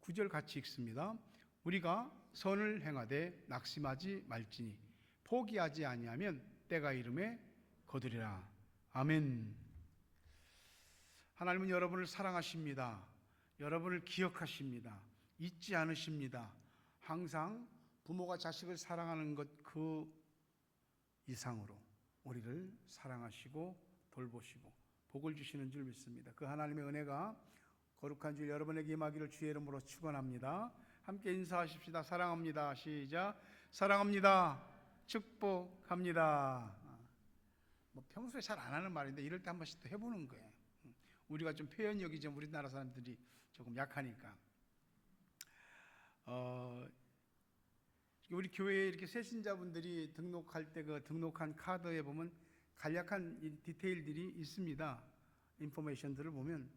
9절 같이 읽습니다. 우리가 선을 행하되 낙심하지 말지니 포기하지 아니하면 때가 이름에 거두리라. 아멘. 하나님은 여러분을 사랑하십니다. 여러분을 기억하십니다. 잊지 않으십니다. 항상 부모가 자식을 사랑하는 것 그 이상으로 우리를 사랑하시고 돌보시고 복을 주시는 줄 믿습니다. 그 하나님의 은혜가 거룩한 주일 여러분에게 임하기를 주의 이름으로 축원합니다. 함께 인사하십시다. 사랑합니다. 시작. 사랑합니다. 축복합니다. 뭐 평소에 잘 안 하는 말인데 이럴 때 한 번씩 또 해보는 거예요. 우리가 좀 표현력이 좀 우리나라 사람들이 조금 약하니까. 우리 교회에 이렇게 새신자분들이 등록할 때 그 등록한 카드에 보면 간략한 디테일들이 있습니다. 인포메이션들을 보면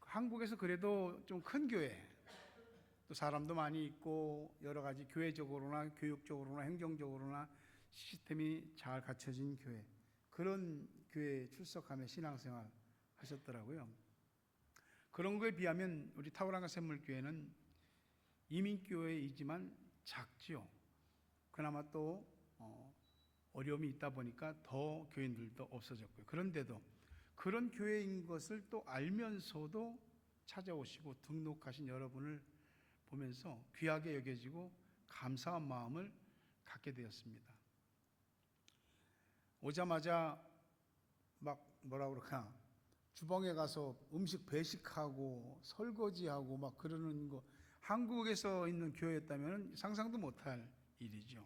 한국에서 그래도 좀 큰 교회, 또 사람도 많이 있고 여러 가지 교회적으로나 교육적으로나 행정적으로나 시스템이 잘 갖춰진 교회, 그런 교회에 출석하며 신앙생활 하셨더라고요. 그런 거에 비하면 우리 타오랑가 샘물교회는 이민교회이지만 작지요. 그나마 또 어려움이 있다 보니까 더 교인들도 없어졌고요. 그런데도 그런 교회인 것을 또 알면서도 찾아오시고 등록하신 여러분을 보면서 귀하게 여겨지고 감사한 마음을 갖게 되었습니다. 오자마자 막 뭐라 그럴까, 주방에 가서 음식 배식하고 설거지하고 막 그러는 거, 한국에서 있는 교회였다면 상상도 못할 일이죠.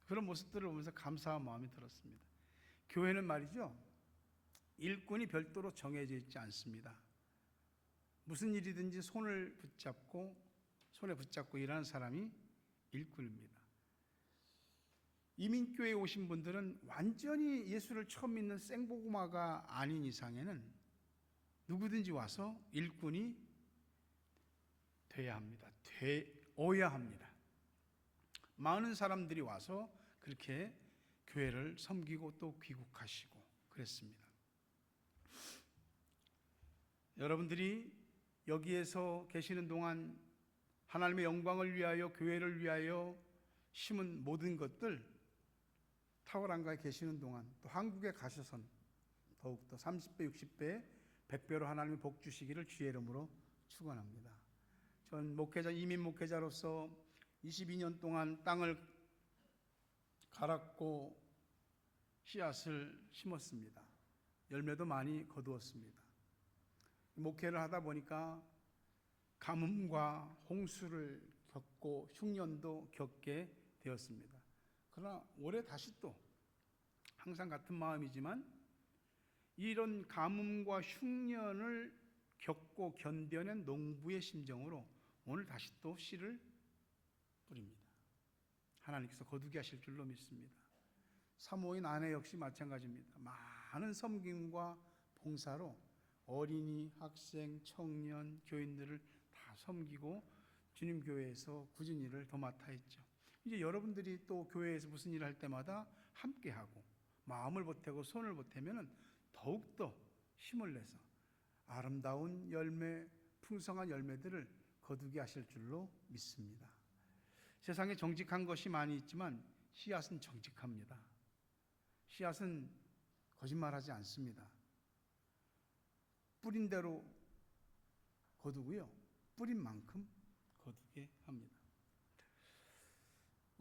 그런 모습들을 보면서 감사한 마음이 들었습니다. 교회는 말이죠, 일꾼이 별도로 정해져 있지 않습니다. 무슨 일이든지 손에 붙잡고 일하는 사람이 일꾼입니다. 이민교회에 오신 분들은 완전히 예수를 처음 믿는 생고구마가 아닌 이상에는 누구든지 와서 일꾼이 돼야 합니다. 되어야 합니다. 많은 사람들이 와서 그렇게 교회를 섬기고 또 귀국하시고 그랬습니다. 여러분들이 여기에서 계시는 동안 하나님의 영광을 위하여, 교회를 위하여 심은 모든 것들, 타워랑가에 계시는 동안 또 한국에 가셔선 더욱더 30배, 60배, 100배로 하나님의 복 주시기를 주의 이름으로 축원합니다. 전 목회자, 이민 목회자로서 22년 동안 땅을 갈았고 씨앗을 심었습니다. 열매도 많이 거두었습니다. 목회를 하다 보니까 가뭄과 홍수를 겪고 흉년도 겪게 되었습니다. 그러나 올해 다시 또 항상 같은 마음이지만 이런 가뭄과 흉년을 겪고 견뎌낸 농부의 심정으로 오늘 다시 또 씨를 뿌립니다. 하나님께서 거두게 하실 줄로 믿습니다. 사모인 아내 역시 마찬가지입니다. 많은 섬김과 봉사로 어린이, 학생, 청년, 교인들을 다 섬기고 주님 교회에서 굳은 일을 더 맡아 있죠. 이제 여러분들이 또 교회에서 무슨 일을 할 때마다 함께하고 마음을 보태고 손을 보태면 더욱더 힘을 내서 아름다운 열매, 풍성한 열매들을 거두게 하실 줄로 믿습니다. 세상에 정직한 것이 많이 있지만 씨앗은 정직합니다. 씨앗은 거짓말하지 않습니다. 뿌린 대로 거두고요, 뿌린 만큼 거두게 합니다.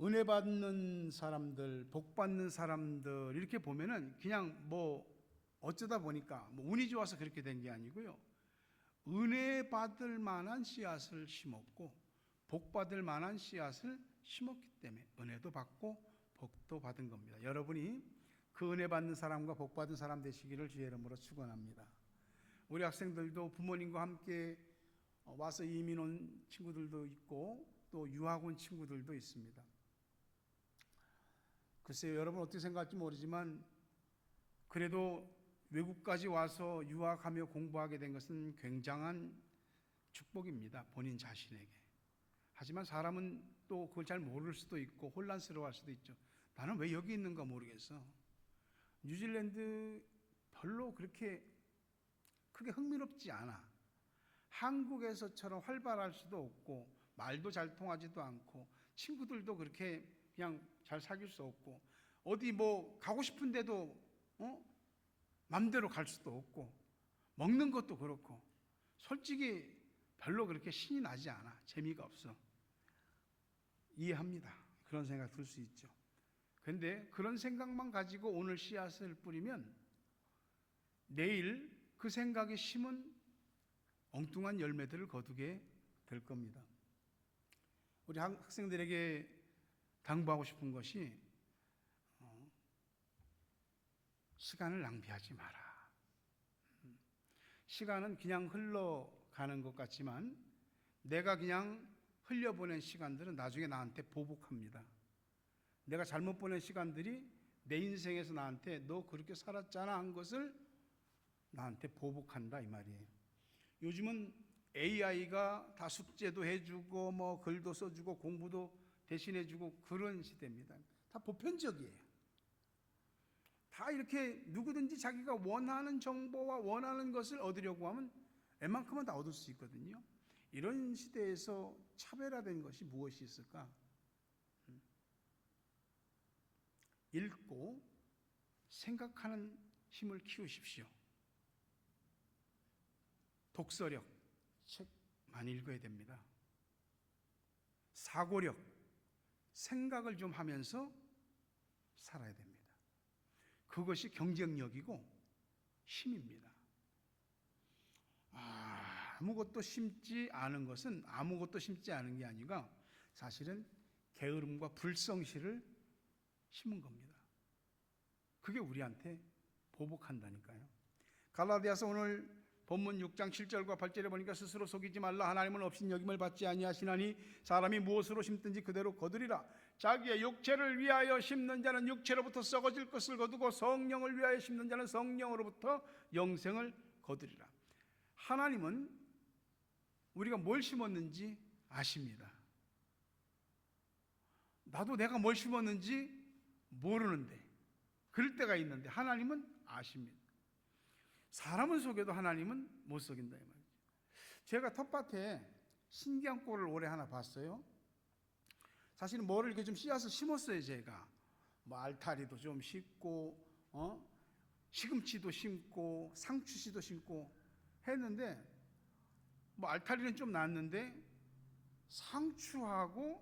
은혜 받는 사람들, 복 받는 사람들 이렇게 보면은 그냥 뭐 어쩌다 보니까 뭐 운이 좋아서 그렇게 된 게 아니고요, 은혜 받을 만한 씨앗을 심었고 복 받을 만한 씨앗을 심었기 때문에 은혜도 받고 복도 받은 겁니다. 여러분이 그 은혜 받는 사람과 복 받은 사람 되시기를 주의 이름으로 축원합니다. 우리 학생들도 부모님과 함께 와서 이민 온 친구들도 있고 또 유학 온 친구들도 있습니다. 글쎄요, 여러분 어떻게 생각할지 모르지만 그래도 외국까지 와서 유학하며 공부하게 된 것은 굉장한 축복입니다. 본인 자신에게. 하지만 사람은 또 그걸 잘 모를 수도 있고 혼란스러워할 수도 있죠. 나는 왜 여기 있는가 모르겠어. 뉴질랜드 별로 그렇게 크게 흥미롭지 않아. 한국에서처럼 활발할 수도 없고 말도 잘 통하지도 않고 친구들도 그렇게 그냥 잘 사귈 수 없고 어디 뭐 가고 싶은데도 맘대로 갈 수도 없고 먹는 것도 그렇고 솔직히 별로 그렇게 신이 나지 않아. 재미가 없어. 이해합니다. 그런 생각 들 수 있죠. 그런데 그런 생각만 가지고 오늘 씨앗을 뿌리면 내일 그 생각에 심은 엉뚱한 열매들을 거두게 될 겁니다. 우리 학생들에게 당부하고 싶은 것이 시간을 낭비하지 마라. 시간은 그냥 흘러가는 것 같지만 내가 그냥 흘려보낸 시간들은 나중에 나한테 보복합니다. 내가 잘못 보낸 시간들이 내 인생에서 나한테 너 그렇게 살았잖아 한 것을 나한테 보복한다 이 말이에요. 요즘은 AI가 다 숙제도 해주고 뭐 글도 써주고 공부도 대신해주고 그런 시대입니다. 다 보편적이에요. 다 이렇게 누구든지 자기가 원하는 정보와 원하는 것을 얻으려고 하면 웬만큼은 다 얻을 수 있거든요. 이런 시대에서 차별화된 것이 무엇이 있을까? 읽고 생각하는 힘을 키우십시오. 독서력, 책 많이 읽어야 됩니다. 사고력, 생각을 좀 하면서 살아야 됩니다. 그것이 경쟁력이고 힘입니다. 아무것도 심지 않은 것은 아무것도 심지 않은 게 아니라 사실은 게으름과 불성실을 심은 겁니다. 그게 우리한테 보복한다니까요. 갈라디아서 오늘 본문 6장 7절과 8절에 보니까 스스로 속이지 말라. 하나님은 업신여김을 받지 아니하시나니 사람이 무엇으로 심든지 그대로 거두리라. 자기의 육체를 위하여 심는 자는 육체로부터 썩어질 것을 거두고 성령을 위하여 심는 자는 성령으로부터 영생을 거두리라. 하나님은 우리가 뭘 심었는지 아십니다. 나도 내가 뭘 심었는지 모르는데 그럴 때가 있는데 하나님은 아십니다. 사람은 속여도 하나님은 못 속인다 이 말이죠. 제가 텃밭에 신기한 꼴을 올해 하나 봤어요. 사실은 뭐를 이렇게 좀 씨앗을 심었어요. 제가 뭐 알타리도 좀 심고 시금치도 심고 상추씨도 심고 했는데 뭐 알타리는 좀 났는데 상추하고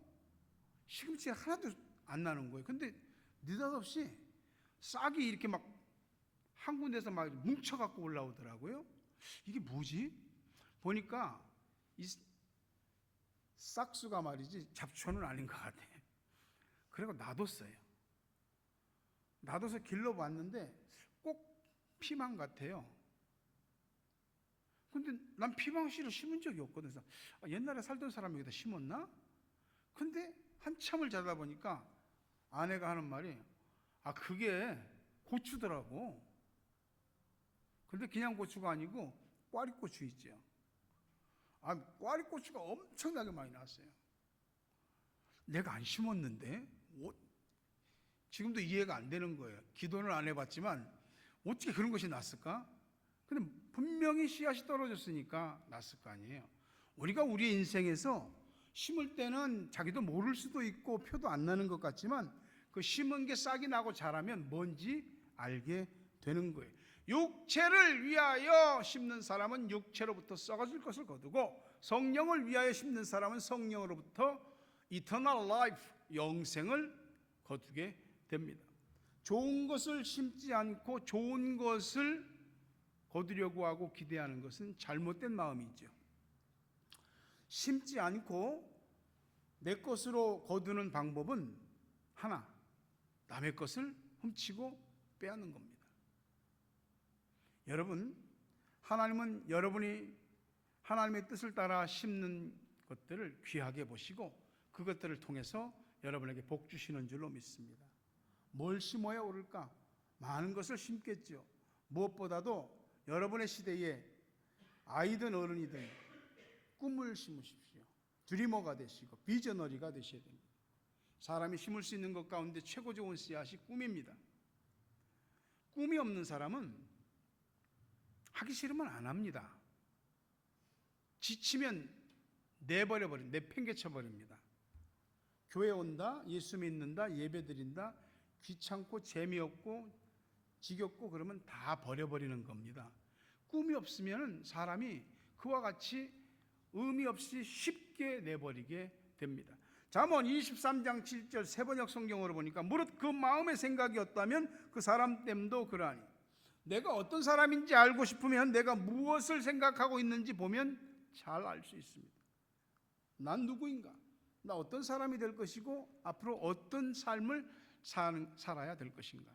시금치가 하나도 안 나는 거예요. 근데 느닷없이 싹이 이렇게 막 한 군데서 막 뭉쳐갖고 올라오더라고요. 이게 뭐지? 보니까 이 싹수가 말이지 잡초는 아닌 것 같아. 그리고 놔뒀어요. 놔둬서 길러봤는데 꼭 피망 같아요. 근데 난 피망씨를 심은 적이 없거든. 그래서 옛날에 살던 사람이 여기다 심었나? 근데 한참을 자다 보니까 아내가 하는 말이 그게 고추더라고. 근데 그냥 고추가 아니고 꽈리고추 있죠. 꽈리고추가 엄청나게 많이 났어요. 내가 안 심었는데 지금도 이해가 안 되는 거예요. 기도는 안 해봤지만 어떻게 그런 것이 났을까? 근데 분명히 씨앗이 떨어졌으니까 났을 거 아니에요. 우리가 우리 인생에서 심을 때는 자기도 모를 수도 있고 표도 안 나는 것 같지만 그 심은 게 싹이 나고 자라면 뭔지 알게 되는 거예요. 육체를 위하여 심는 사람은 육체로부터 썩어질 것을 거두고 성령을 위하여 심는 사람은 성령으로부터 eternal life, 영생을 거두게 됩니다. 좋은 것을 심지 않고 좋은 것을 거두려고 하고 기대하는 것은 잘못된 마음이죠. 심지 않고 내 것으로 거두는 방법은 하나, 남의 것을 훔치고 빼앗는 겁니다. 여러분, 하나님은 여러분이 하나님의 뜻을 따라 심는 것들을 귀하게 보시고 그것들을 통해서 여러분에게 복 주시는 줄로 믿습니다. 뭘 심어야 오를까? 많은 것을 심겠죠. 무엇보다도 여러분의 시대에 아이든 어른이든 꿈을 심으십시오. 드리머가 되시고 비저너리가 되셔야 됩니다. 사람이 심을 수 있는 것 가운데 최고 좋은 씨앗이 꿈입니다. 꿈이 없는 사람은 하기 싫으면 안 합니다. 지치면 내팽개쳐 버립니다. 교회 온다, 예수 믿는다, 예배 드린다, 귀찮고 재미없고 지겹고 그러면 다 버려버리는 겁니다. 꿈이 없으면 사람이 그와 같이 의미 없이 쉽게 내버리게 됩니다. 잠언 23장 7절 세번역 성경으로 보니까 무릇 그 마음의 생각이 없다면 그 사람 됨도 그러하니, 내가 어떤 사람인지 알고 싶으면 내가 무엇을 생각하고 있는지 보면 잘 알 수 있습니다. 난 누구인가? 나 어떤 사람이 될 것이고 앞으로 어떤 삶을 살아야 될 것인가?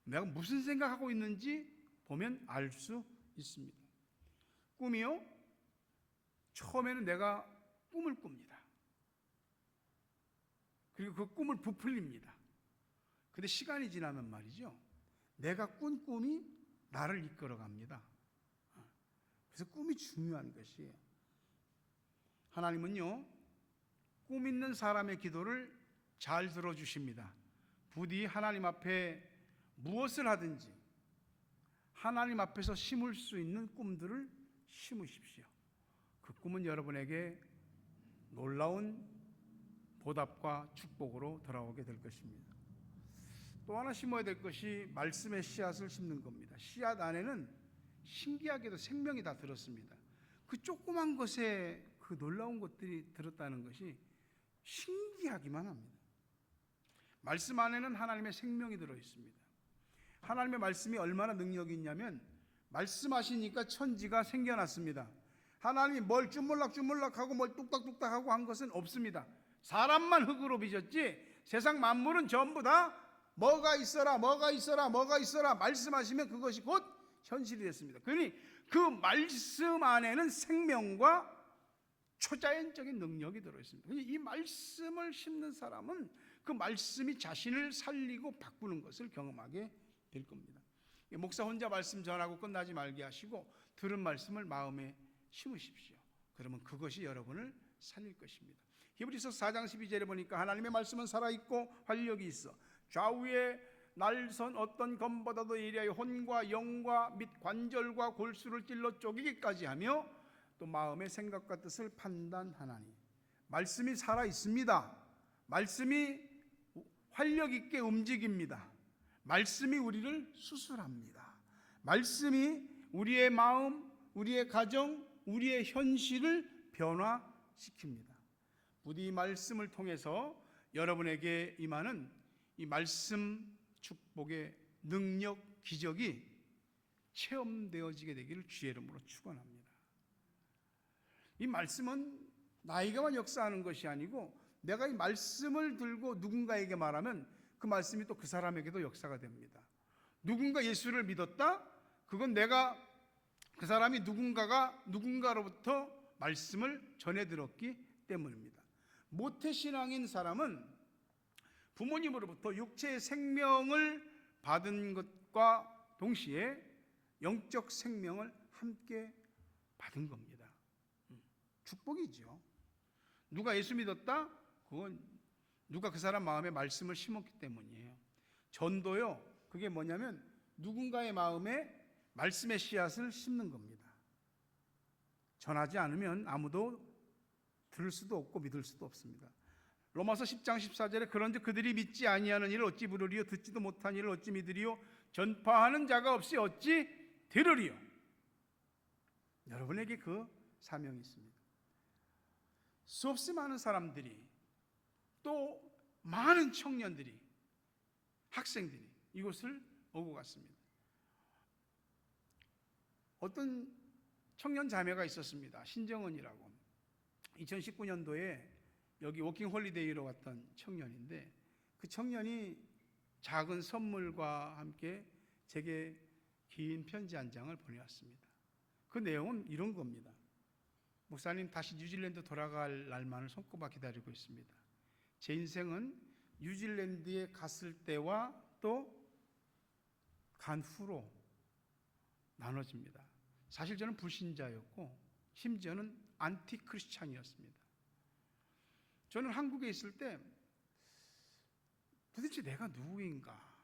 내가 무슨 생각하고 있는지 보면 알 수 있습니다. 꿈이요? 처음에는 내가 꿈을 꿉니다. 그리고 그 꿈을 부풀립니다. 근데 시간이 지나면 말이죠, 내가 꾼 꿈이 나를 이끌어 갑니다. 그래서 꿈이 중요한 것이에요. 하나님은요, 꿈 있는 사람의 기도를 잘 들어주십니다. 부디 하나님 앞에 무엇을 하든지 하나님 앞에서 심을 수 있는 꿈들을 심으십시오. 그 꿈은 여러분에게 놀라운 보답과 축복으로 돌아오게 될 것입니다. 또 하나 심어야 될 것이 말씀의 씨앗을 심는 겁니다. 씨앗 안에는 신기하게도 생명이 다 들었습니다. 그 조그만 것에 그 놀라운 것들이 들었다는 것이 신기하기만 합니다. 말씀 안에는 하나님의 생명이 들어 있습니다. 하나님의 말씀이 얼마나 능력이 있냐면, 말씀하시니까 천지가 생겨났습니다. 하나님이 뭘 주물락주물락하고 뭘 뚝딱뚝딱하고 한 것은 없습니다. 사람만 흙으로 빚었지 세상 만물은 전부 다 뭐가 있어라 뭐가 있어라 뭐가 있어라 말씀하시면 그것이 곧 현실이 됐습니다. 그러니 그 말씀 안에는 생명과 초자연적인 능력이 들어있습니다. 이 말씀을 심는 사람은 그 말씀이 자신을 살리고 바꾸는 것을 경험하게 될 겁니다. 목사 혼자 말씀 전하고 끝나지 말게 하시고 들은 말씀을 마음에 심으십시오. 그러면 그것이 여러분을 살릴 것입니다. 히브리서 4장 12절에 보니까 하나님의 말씀은 살아있고 활력이 있어 좌우에 날선 어떤 검보다도 예리하여 혼과 영과 및 관절과 골수를 찔러 쪼개기까지 하며 또 마음의 생각과 뜻을 판단하나니. 말씀이 살아있습니다. 말씀이 활력 있게 움직입니다. 말씀이 우리를 수술합니다. 말씀이 우리의 마음, 우리의 가정, 우리의 현실을 변화시킵니다. 부디 이 말씀을 통해서 여러분에게 임하는 이 말씀 축복의 능력, 기적이 체험되어지게 되기를 주의 이름으로 축원합니다. 이 말씀은 나에게만 역사하는 것이 아니고 내가 이 말씀을 들고 누군가에게 말하면 그 말씀이 또 그 사람에게도 역사가 됩니다. 누군가 예수를 믿었다? 그건 내가 그 사람이 누군가로부터 말씀을 전해 들었기 때문입니다. 모태신앙인 사람은 부모님으로부터 육체의 생명을 받은 것과 동시에 영적 생명을 함께 받은 겁니다. 축복이죠. 누가 예수 믿었다? 그건 누가 그 사람 마음에 말씀을 심었기 때문이에요. 전도요, 그게 뭐냐면 누군가의 마음에 말씀의 씨앗을 심는 겁니다. 전하지 않으면 아무도 들을 수도 없고 믿을 수도 없습니다. 로마서 10장 14절에 그런즉 그들이 믿지 아니하는 일을 어찌 부르리요 듣지도 못한 일을 어찌 믿으리요 전파하는 자가 없이 어찌 들으리요. 여러분에게 그 사명이 있습니다. 수없이 많은 사람들이 또 많은 청년들이 학생들이 이곳을 오고 갔습니다. 어떤 청년 자매가 있었습니다. 신정은이라고. 2019년도에 여기 워킹 홀리데이로 왔던 청년인데 그 청년이 작은 선물과 함께 제게 긴 편지 한 장을 보내왔습니다. 그 내용은 이런 겁니다. 목사님, 다시 뉴질랜드 돌아갈 날만을 손꼽아 기다리고 있습니다. 제 인생은 뉴질랜드에 갔을 때와 또 간 후로 나눠집니다. 사실 저는 불신자였고 심지어는 안티 크리스찬이었습니다. 저는 한국에 있을 때 도대체 내가 누구인가?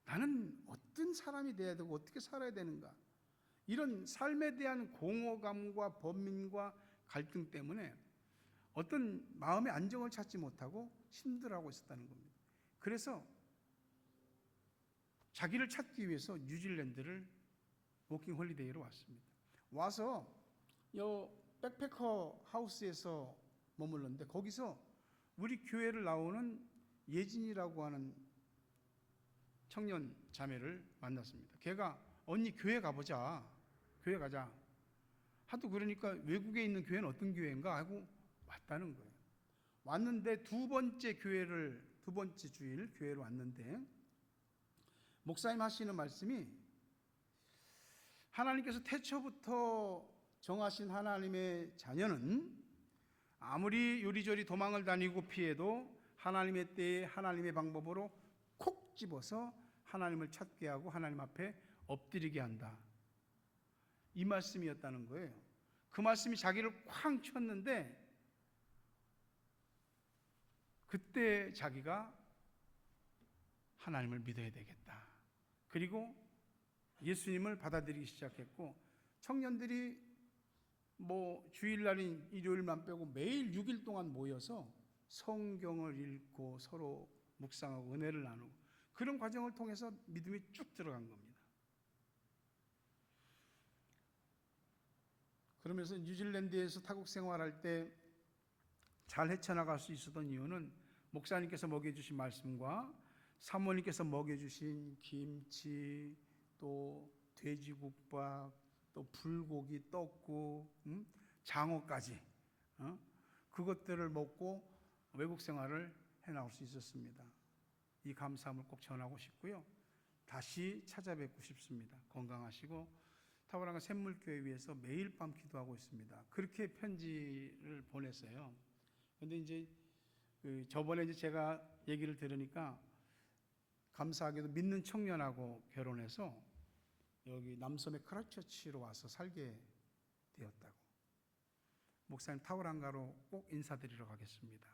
나는 어떤 사람이 돼야 되고 어떻게 살아야 되는가? 이런 삶에 대한 공허감과 번민과 갈등 때문에 어떤 마음의 안정을 찾지 못하고 힘들어하고 있었다는 겁니다. 그래서 자기를 찾기 위해서 뉴질랜드를 워킹 홀리데이로 왔습니다. 와서 요 백패커 하우스에서 머물렀는데 거기서 우리 교회를 나오는 예진이라고 하는 청년 자매를 만났습니다. 걔가 언니 교회 가보자. 교회 가자. 하도 그러니까 외국에 있는 교회는 어떤 교회인가 하고 왔다는 거예요. 왔는데 두 번째 주일 교회로 왔는데 목사님 하시는 말씀이 하나님께서 태초부터 정하신 하나님의 자녀는 아무리 요리조리 도망을 다니고 피해도 하나님의 때에 하나님의 방법으로 콕 집어서 하나님을 찾게 하고 하나님 앞에 엎드리게 한다. 이 말씀이었다는 거예요. 그 말씀이 자기를 쾅 쳤는데 그때 자기가 하나님을 믿어야 되겠다. 그리고 예수님을 받아들이기 시작했고 청년들이 주일날인 일요일만 빼고 매일 6일 동안 모여서 성경을 읽고 서로 묵상하고 은혜를 나누고 그런 과정을 통해서 믿음이 쭉 들어간 겁니다. 그러면서 뉴질랜드에서 타국 생활할 때 잘 헤쳐나갈 수 있었던 이유는 목사님께서 먹여주신 말씀과 사모님께서 먹여주신 김치, 또 돼지국밥, 또 불고기, 떡국, 장어까지 그것들을 먹고 외국 생활을 해나올 수 있었습니다. 이 감사함을 꼭 전하고 싶고요. 다시 찾아뵙고 싶습니다. 건강하시고 타고랑가 샘물교회 위해서 매일 밤 기도하고 있습니다. 그렇게 편지를 보냈어요. 그런데 이제 저번에 이제 제가 얘기를 들으니까 감사하게도 믿는 청년하고 결혼해서 여기 남섬의 크라이처치로 와서 살게 되었다고. 목사님 타오랑가로 꼭 인사드리러 가겠습니다.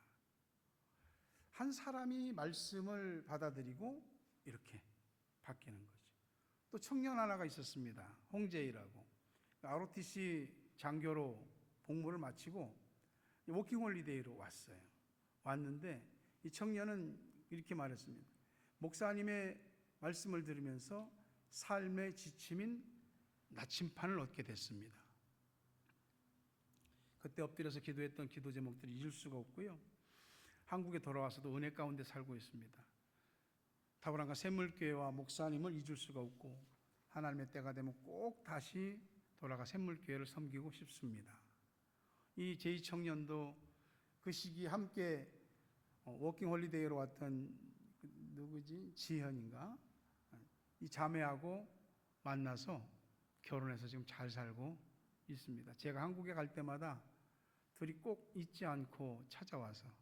한 사람이 말씀을 받아들이고 이렇게 바뀌는 거죠. 또 청년 하나가 있었습니다. 홍재희라고. ROTC 장교로 복무를 마치고 워킹홀리데이로 왔어요. 왔는데 이 청년은 이렇게 말했습니다. 목사님의 말씀을 들으면서 삶의 지침인 나침판을 얻게 됐습니다. 그때 엎드려서 기도했던 기도 제목들이 잊을 수가 없고요. 한국에 돌아와서도 은혜 가운데 살고 있습니다. 타고랑가 샘물교회와 목사님을 잊을 수가 없고 하나님의 때가 되면 꼭 다시 돌아가 샘물교회를 섬기고 싶습니다. 이 제2청년도 그 시기 함께 워킹홀리데이로 왔던 지현인가? 이 자매하고 만나서 결혼해서 지금 잘 살고 있습니다. 제가 한국에 갈 때마다 둘이 꼭 잊지 않고 찾아와서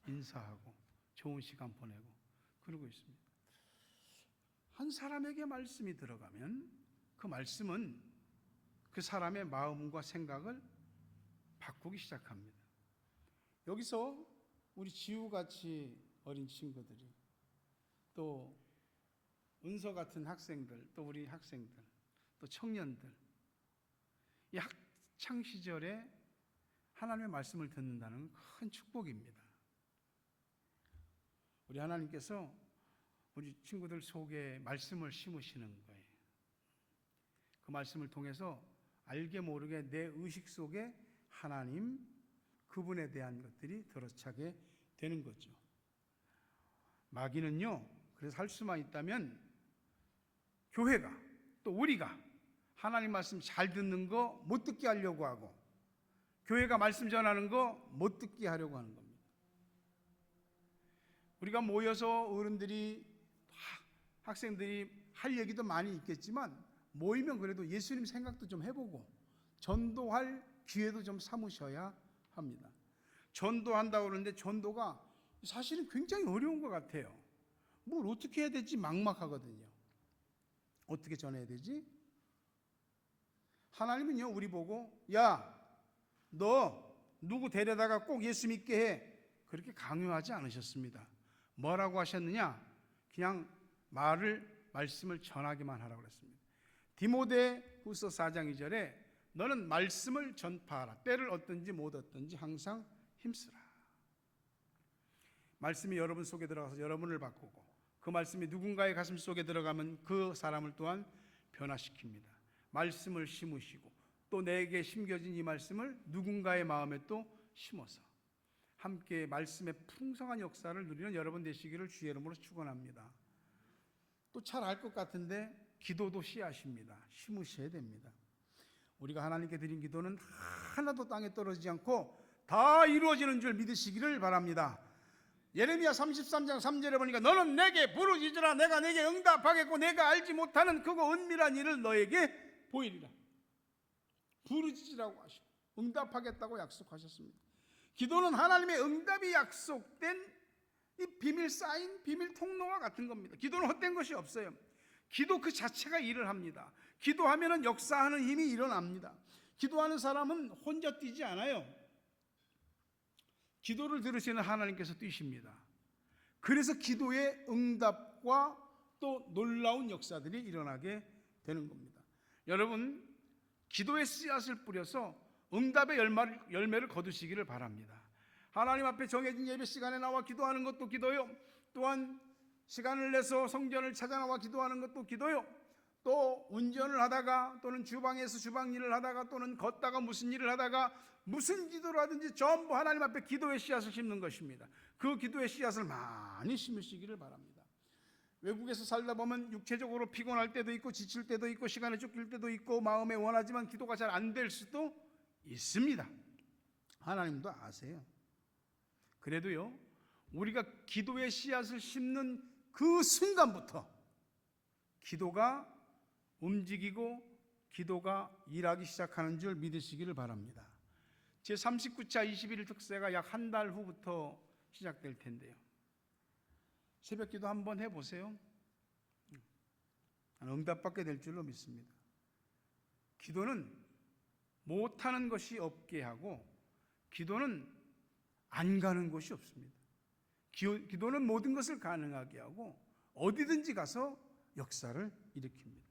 인사하고 좋은 시간 보내고 그러고 있습니다. 한 사람에게 말씀이 들어가면 그 말씀은 그 사람의 마음과 생각을 바꾸기 시작합니다. 여기서 우리 지우같이 어린 친구들이 또 은서 같은 학생들, 또 우리 학생들, 또 청년들, 이 학창 시절에 하나님의 말씀을 듣는다는 큰 축복입니다. 우리 하나님께서 우리 친구들 속에 말씀을 심으시는 거예요. 그 말씀을 통해서 알게 모르게 내 의식 속에 하나님, 그분에 대한 것들이 들어차게 되는 거죠. 마귀는요, 그래서 할 수만 있다면 교회가 또 우리가 하나님 말씀 잘 듣는 거 못 듣게 하려고 하고 교회가 말씀 전하는 거 못 듣게 하려고 하는 겁니다. 우리가 모여서 어른들이 학생들이 할 얘기도 많이 있겠지만 모이면 그래도 예수님 생각도 좀 해보고 전도할 기회도 좀 삼으셔야 합니다. 전도한다고 그러는데 전도가 사실은 굉장히 어려운 것 같아요. 뭘 어떻게 해야 될지 막막하거든요. 어떻게 전해야 되지? 하나님은요 우리 보고 야, 너 누구 데려다가 꼭 예수 믿게 해 그렇게 강요하지 않으셨습니다. 뭐라고 하셨느냐? 그냥 말씀을 전하기만 하라고 그랬습니다. 디모데후서 4장 2절에 너는 말씀을 전파하라. 때를 얻든지 못 얻든지 항상 힘쓰라. 말씀이 여러분 속에 들어가서 여러분을 바꾸고 그 말씀이 누군가의 가슴 속에 들어가면 그 사람을 또한 변화시킵니다. 말씀을 심으시고 또 내게 심겨진 이 말씀을 누군가의 마음에 또 심어서 함께 말씀의 풍성한 역사를 누리는 여러분 되시기를 주의 이름으로 축원합니다. 또 잘 알 것 같은데 기도도 씨앗입니다. 심으셔야 됩니다. 우리가 하나님께 드린 기도는 하나도 땅에 떨어지지 않고 다 이루어지는 줄 믿으시기를 바랍니다. 예레미야 33장 3절에 보니까 너는 내게 부르짖으라. 내가 내게 응답하겠고 내가 알지 못하는 크고 은밀한 일을 너에게 보이리라. 부르짖으라고 하시고 응답하겠다고 약속하셨습니다. 기도는 하나님의 응답이 약속된 이 비밀 사인, 비밀 통로와 같은 겁니다. 기도는 헛된 것이 없어요. 기도 그 자체가 일을 합니다. 기도하면 역사하는 힘이 일어납니다. 기도하는 사람은 혼자 뛰지 않아요. 기도를 들으시는 하나님께서 뛰십니다. 그래서 기도의 응답과 또 놀라운 역사들이 일어나게 되는 겁니다. 여러분, 기도의 씨앗을 뿌려서 응답의 열매를 거두시기를 바랍니다. 하나님 앞에 정해진 예배 시간에 나와 기도하는 것도 기도요. 또한 시간을 내서 성전을 찾아 나와 기도하는 것도 기도요. 또 운전을 하다가 또는 주방에서 주방 일을 하다가 또는 걷다가 무슨 일을 하다가 무슨 기도를 하든지 전부 하나님 앞에 기도의 씨앗을 심는 것입니다. 그 기도의 씨앗을 많이 심으시기를 바랍니다. 외국에서 살다 보면 육체적으로 피곤할 때도 있고 지칠 때도 있고 시간에 쫓길 때도 있고 마음에 원하지만 기도가 잘 안 될 수도 있습니다. 하나님도 아세요. 그래도요, 우리가 기도의 씨앗을 심는 그 순간부터 기도가 움직이고 기도가 일하기 시작하는 줄 믿으시기를 바랍니다. 제39차 21일 특세가 약 한 달 후부터 시작될 텐데요. 새벽 기도 한번 해보세요. 응답받게 될 줄로 믿습니다. 기도는 못하는 것이 없게 하고 기도는 안 가는 곳이 없습니다. 기도는 모든 것을 가능하게 하고 어디든지 가서 역사를 일으킵니다.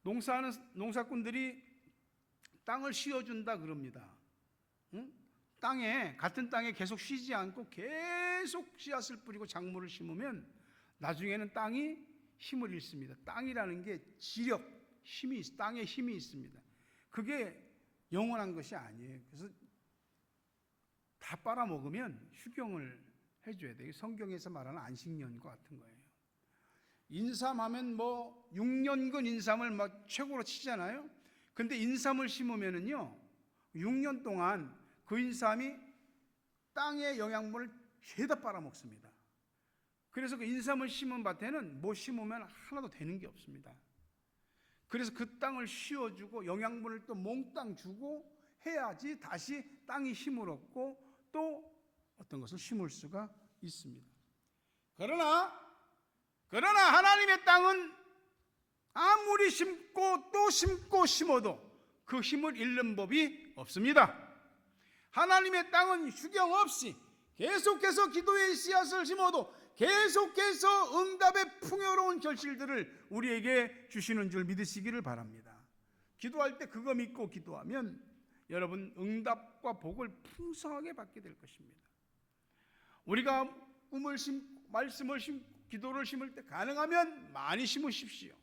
농사하는 농사꾼들이 땅을 쉬어준다 그럽니다. 같은 땅에 계속 쉬지 않고 계속 씨앗을 뿌리고 작물을 심으면 나중에는 땅이 힘을 잃습니다. 땅이라는 게 지력, 땅에 힘이 있습니다. 그게 영원한 것이 아니에요. 그래서 다 빨아먹으면 휴경을 해줘야 돼요. 성경에서 말하는 안식년과 같은 거예요. 인삼하면 6년근 인삼을 최고로 치잖아요. 근데 인삼을 심으면은요, 6년 동안 그 인삼이 땅의 영양분을 죄다 빨아먹습니다. 그래서 그 인삼을 심은 밭에는 심으면 하나도 되는 게 없습니다. 그래서 그 땅을 쉬어주고 영양분을 또 몽땅 주고 해야지 다시 땅이 힘을 얻고 또 어떤 것을 심을 수가 있습니다. 그러나 하나님의 땅은 아무리 심고 또 심고 심어도 그 힘을 잃는 법이 없습니다. 하나님의 땅은 휴경 없이 계속해서 기도의 씨앗을 심어도 계속해서 응답의 풍요로운 결실들을 우리에게 주시는 줄 믿으시기를 바랍니다. 기도할 때 그거 믿고 기도하면 여러분 응답과 복을 풍성하게 받게 될 것입니다. 우리가 꿈을 심고 말씀을 심고 기도를 심을 때 가능하면 많이 심으십시오.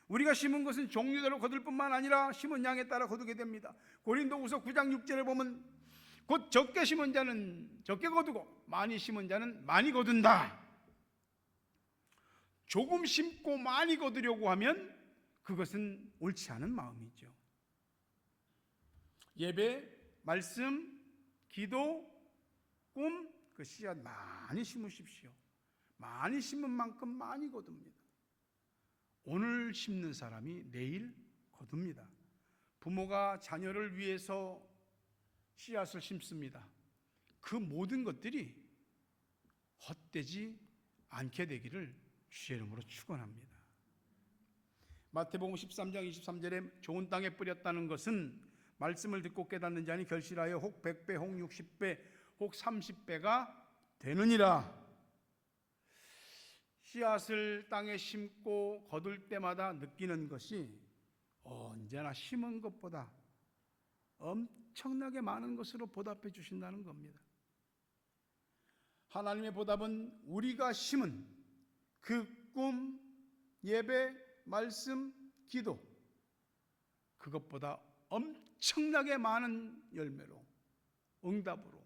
우리가 심은 것은 종류대로 거둘 뿐만 아니라 심은 양에 따라 거두게 됩니다. 고린도후서 9장 6절에 보면 곧 적게 심은 자는 적게 거두고 많이 심은 자는 많이 거둔다. 조금 심고 많이 거두려고 하면 그것은 옳지 않은 마음이죠. 예배, 말씀, 기도, 꿈, 그 씨앗 많이 심으십시오. 많이 심은 만큼 많이 거둡니다. 오늘 심는 사람이 내일 거둡니다. 부모가 자녀를 위해서 씨앗을 심습니다. 그 모든 것들이 헛되지 않게 되기를 주의 이름으로 축원합니다. 마태복음 13장 23절에 좋은 땅에 뿌렸다는 것은 말씀을 듣고 깨닫는 자니 결실하여 혹 100배, 혹 60배, 혹 30배가 되느니라. 씨앗을 땅에 심고 거둘 때마다 느끼는 것이 언제나 심은 것보다 엄청나게 많은 것으로 보답해 주신다는 겁니다. 하나님의 보답은 우리가 심은 그 꿈, 예배, 말씀, 기도, 그것보다 엄청나게 많은 열매로, 응답으로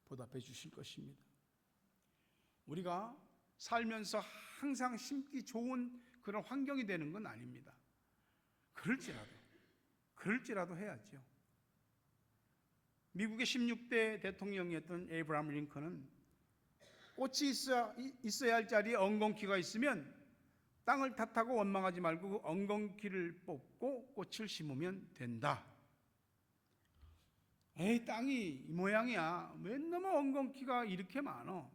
보답해 주실 것입니다. 우리가 살면서 항상 심기 좋은 그런 환경이 되는 건 아닙니다. 그럴지라도 해야죠. 미국의 16대 대통령이었던 에이브라함 링컨은 꽃이 있어야 할 자리에 엉겅퀴가 있으면 땅을 탓하고 원망하지 말고 그 엉겅퀴를 뽑고 꽃을 심으면 된다. 에이, 땅이 이 모양이야. 왜 너무 엉겅퀴가 이렇게 많어?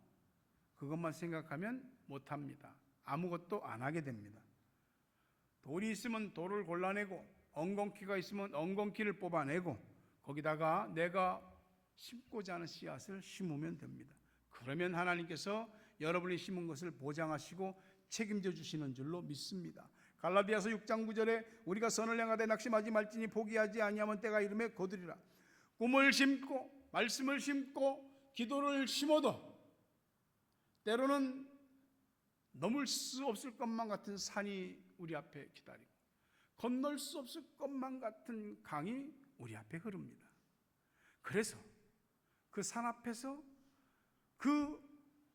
그것만 생각하면 못합니다. 아무것도 안 하게 됩니다. 돌이 있으면 돌을 골라내고, 엉겅퀴가 있으면 엉겅퀴를 뽑아내고, 거기다가 내가 심고자 하는 씨앗을 심으면 됩니다. 그러면 하나님께서 여러분이 심은 것을 보장하시고 책임져 주시는 줄로 믿습니다. 갈라디아서 6장 9절에 우리가 선을 행하되 낙심하지 말지니 포기하지 아니하면 때가 이름에 거두리라. 꿈을 심고 말씀을 심고 기도를 심어도 때로는 넘을 수 없을 것만 같은 산이 우리 앞에 기다리고 건널 수 없을 것만 같은 강이 우리 앞에 흐릅니다. 그래서 그 산 앞에서, 그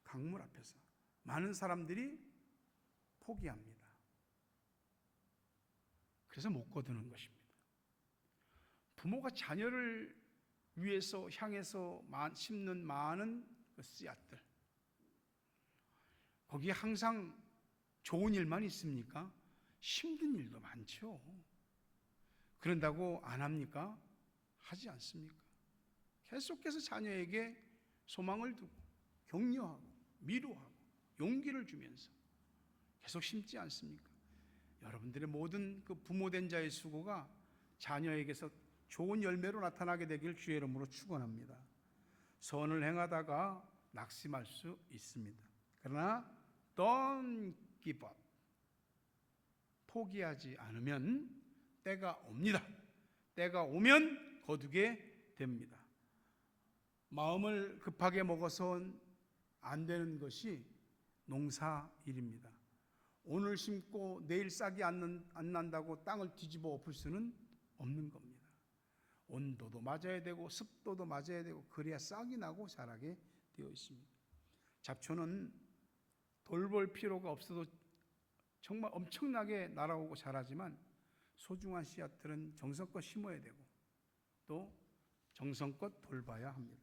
강물 앞에서 많은 사람들이 포기합니다. 그래서 못 거두는 것입니다. 부모가 자녀를 위해서 향해서 심는 많은 그 씨앗들, 거기에 항상 좋은 일만 있습니까? 힘든 일도 많죠. 그런다고 안 합니까? 하지 않습니까? 계속해서 자녀에게 소망을 두고 격려하고 위로하고 용기를 주면서 계속 심지 않습니까? 여러분들의 모든 그 부모된 자의 수고가 자녀에게서 좋은 열매로 나타나게 되길 주의 이름으로 축원합니다. 선을 행하다가 낙심할 수 있습니다. 그러나 Don't give up. 포기하지 않으면 때가 옵니다. 때가 오면 거두게 됩니다. 마음을 급하게 먹어서는 안 되는 것이 농사일입니다. 오늘 심고 내일 싹이 안 난다고 땅을 뒤집어 엎을 수는 없는 겁니다. 온도도 맞아야 되고 습도도 맞아야 되고 그래야 싹이 나고 자라게 되어 있습니다. 잡초는 돌볼 필요가 없어도 정말 엄청나게 날아오고 자라지만 소중한 씨앗들은 정성껏 심어야 되고 또 정성껏 돌봐야 합니다.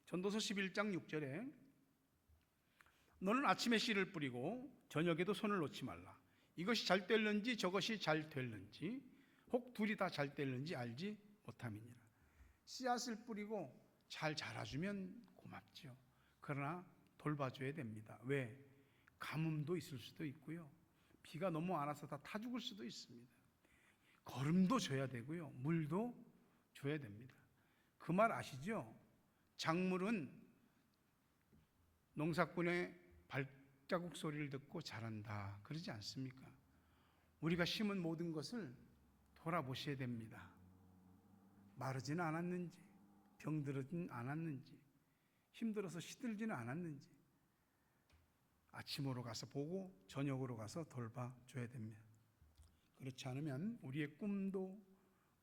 전도서 11장 6절에 너는 아침에 씨를 뿌리고 저녁에도 손을 놓지 말라. 이것이 잘 될는지 저것이 잘 될는지 혹 둘이 다 잘 될는지 알지 못함이니라. 씨앗을 뿌리고 잘 자라주면 고맙죠. 그러나 돌봐줘야 됩니다. 왜? 가뭄도 있을 수도 있고요. 비가 너무 안 와서 다 타 죽을 수도 있습니다. 거름도 줘야 되고요. 물도 줘야 됩니다. 그 말 아시죠? 작물은 농사꾼의 발자국 소리를 듣고 자란다. 그러지 않습니까? 우리가 심은 모든 것을 돌아보셔야 됩니다. 마르지는 않았는지, 병들지는 않았는지, 힘들어서 시들지는 않았는지 아침으로 가서 보고 저녁으로 가서 돌봐줘야 됩니다. 그렇지 않으면 우리의 꿈도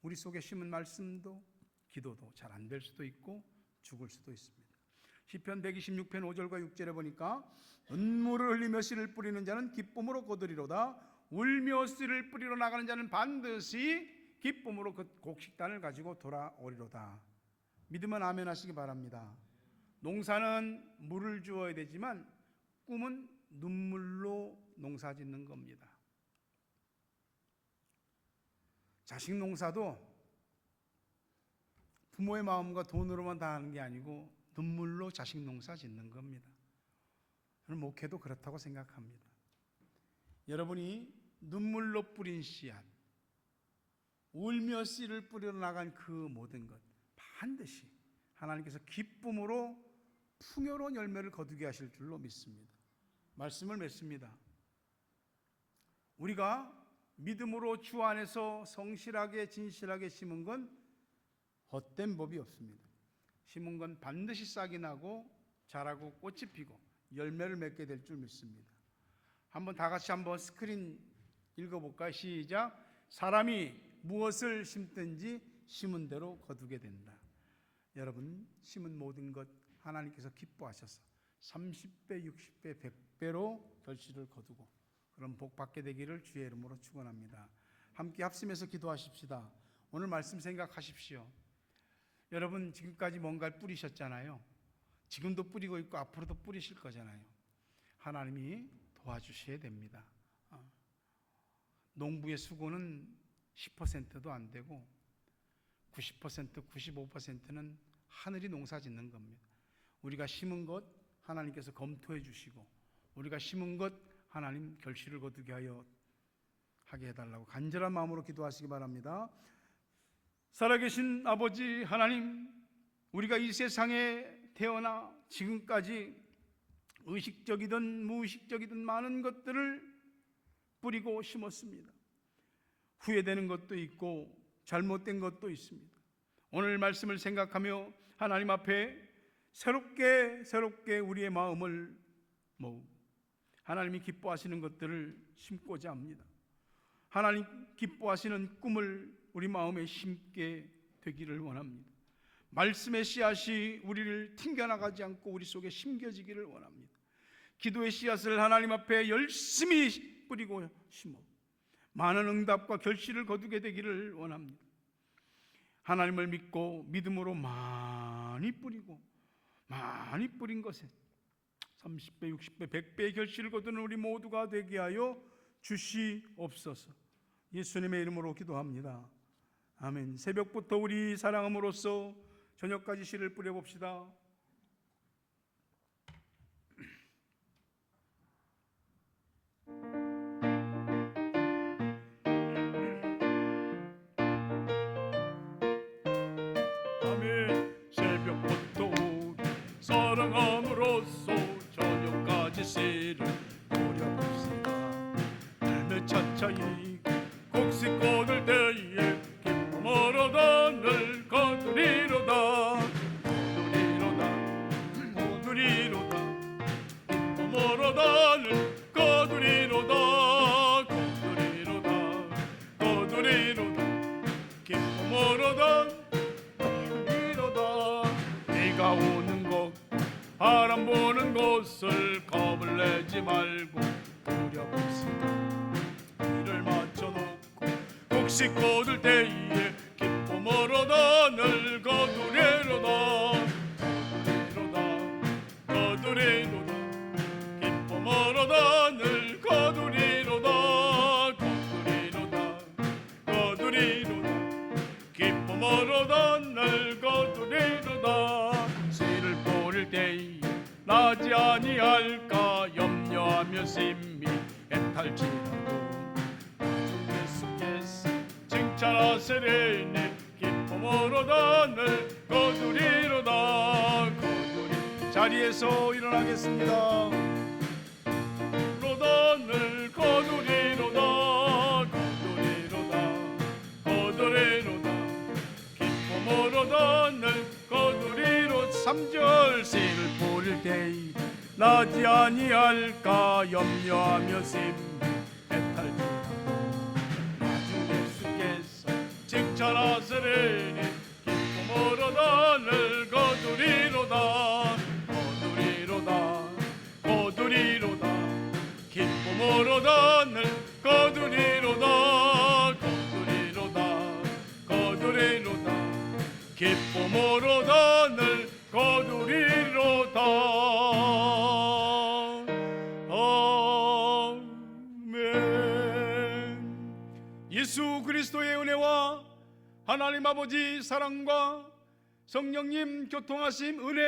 우리 속에 심은 말씀도 기도도 잘 안 될 수도 있고 죽을 수도 있습니다. 시편 126편 5절과 6절에 보니까 눈물을 흘리며 씨를 뿌리는 자는 기쁨으로 거두리로다. 울며 씨를 뿌리러 나가는 자는 반드시 기쁨으로 그 곡식단을 가지고 돌아오리로다. 믿으면 아멘 하시기 바랍니다. 농사는 물을 주어야 되지만 꿈은 눈물로 농사 짓는 겁니다. 자식 농사도 부모의 마음과 돈으로만 다 하는 게 아니고 눈물로 자식 농사 짓는 겁니다. 저는 목회도 그렇다고 생각합니다. 여러분이 눈물로 뿌린 씨앗, 울며 씨를 뿌려 나간 그 모든 것 반드시 하나님께서 기쁨으로 풍요로운 열매를 거두게 하실 줄로 믿습니다. 말씀을 맺습니다. 우리가 믿음으로 주 안에서 성실하게 진실하게 심은 건 헛된 법이 없습니다. 심은 건 반드시 싹이 나고 자라고 꽃이 피고 열매를 맺게 될 줄 믿습니다. 한번 다 같이 한번 스크린 읽어볼까요? 시작. 사람이 무엇을 심든지 심은 대로 거두게 된다. 여러분, 심은 모든 것 하나님께서 기뻐하셔서 30배, 60배, 100배로 결실을 거두고 그런 복 받게 되기를 주의 이름으로 축원합니다. 함께 합심해서 기도하십시다. 오늘 말씀 생각하십시오. 여러분, 지금까지 뭔가를 뿌리셨잖아요. 지금도 뿌리고 있고 앞으로도 뿌리실 거잖아요. 하나님이 도와주셔야 됩니다. 농부의 수고는 10%도 안 되고 90%, 95%는 하늘이 농사 짓는 겁니다. 우리가 심은 것 하나님께서 검토해 주시고 우리가 심은 것 하나님 결실을 거두게 하게 해달라고 간절한 마음으로 기도하시기 바랍니다. 살아계신 아버지 하나님, 우리가 이 세상에 태어나 지금까지 의식적이든 무의식적이든 많은 것들을 뿌리고 심었습니다. 후회되는 것도 있고 잘못된 것도 있습니다. 오늘 말씀을 생각하며 하나님 앞에 새롭게 우리의 마음을 모으고 하나님이 기뻐하시는 것들을 심고자 합니다. 하나님 기뻐하시는 꿈을 우리 마음에 심게 되기를 원합니다. 말씀의 씨앗이 우리를 튕겨나가지 않고 우리 속에 심겨지기를 원합니다. 기도의 씨앗을 하나님 앞에 열심히 뿌리고 심어 많은 응답과 결실을 거두게 되기를 원합니다. 하나님을 믿고 믿음으로 많이 뿌리고 많이 뿌린 것에 30배, 60배, 100배의 결실을 거두는 우리 모두가 되게 하여 주시옵소서. 예수님의 이름으로 기도합니다. 아멘. 새벽부터 우리 사랑함으로써 저녁까지 씨를 뿌려봅시다. 아멘. 새벽부터 우리 사랑함으로써 저녁까지 씨를 뿌려봅시다. 열매 차차이 곡식 거둘 때에 기쁨으로 단을 거두리로다. 기쁨으로 단을 거두리로다. 기쁨으로 단 비가 오는 곳 바람 부는 곳을 겁을 내지 말고 뿌려봅시다. 이를 맞춰놓고 곡식 거둘 때에 기쁨으로 단을 거두리로다. 기쁨으로 단을 거두리로다. 기쁨으로 단을 거두리로다. 씨를 뿌릴 때에 나지 아니할까 염려하며 심히 애탈지라도 예수께서 칭찬하시리니 기쁨으로 단을 거두리로다. 자리에서 일어나겠습니다. 단을 거두리로다. 기쁨으로 단을 거두리로. 3절 씨를 뿌릴 때에 나지 아니할까 염려하며 심히 애탈지라도 나중 예수께서 칭찬하시리니 기쁨으로 단을 거두리로다. 기쁨으로 단을 거두리로다. 기쁨으로 단을 거두리로다. 아멘. 예수 그리스도의 은혜와 하나님 아버지 사랑과 성령님 교통하심 은혜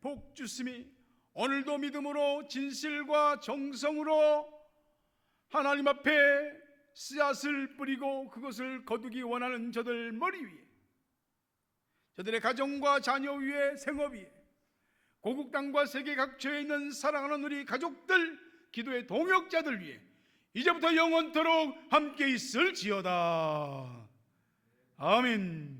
복 주심이 오늘도 믿음으로 진실과 정성으로 하나님 앞에 씨앗을 뿌리고 그것을 거두기 원하는 저들 머리 위에, 저들의 가정과 자녀 위에, 생업 위에, 고국 땅과 세계 각처에 있는 사랑하는 우리 가족들, 기도의 동역자들 위에 이제부터 영원토록 함께 있을지어다. 아멘.